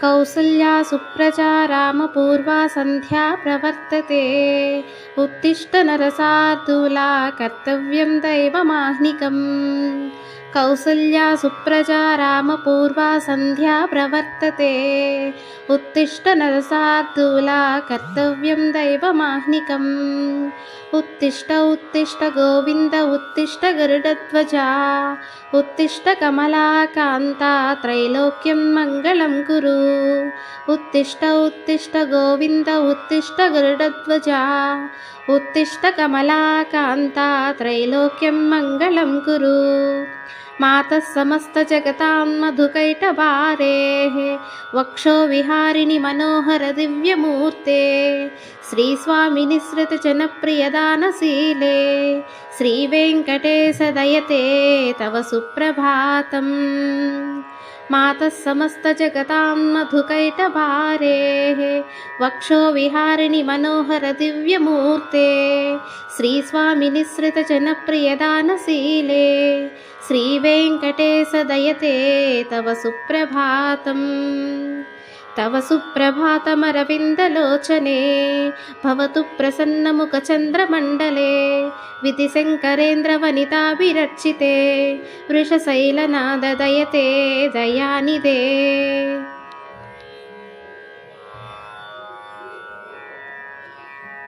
कौसल्या सुप्रजा रामपूर्वा सन्ध्या प्रवर्तते। उत्तिष्ठ नरशार्दूला कर्तव्यं दैवमाह्निकम्। कौसल्या सुप्रजा रामपूर्वा सन्ध्या प्रवर्तते। उत्तिष्ठ नरशार्दूला कर्तव्यं दैवमाह्निकम्। उत्तिष्ठ उत्तिष्ठ गोविन्द उत्तिष्ठ गरुडध्वजा। उत्तिष्ठ कमलाकान्ता त्रैलोक्यं मङ्गलं कुरु। उत्तिष्ठ उत्तिष्ठ गोविन्द उत्तिष्ठ गरुडध्वजा। उत्तिष्ठ कमलाकान्ता त्रैलोक्यं मङ्गलं कुरु। मातः समस्तजगतां मधुकैटभारेः वक्षो विहारिणि मनोहर दिव्यमूर्ते। श्रीस्वामिनिसृतजनप्रियदानशीले श्रीवेङ्कटेश दयते तव सुप्रभातम्। मातः समस्तजगतां मधुकैटभारेः वक्षो विहारिणि मनोहर दिव्यमूर्ते। श्रीस्वामिनिसृतजनप्रियदानशीले श्रीवेङ्कटेश दयते तव सुप्रभातम्। तव सुप्रभातमरविन्दलोचने भवतु प्रसन्नमुखचन्द्रमण्डले। विधिशङ्करेन्द्रवनिताभिरर्चिते वृषशैलनाद दयते दयानिधे।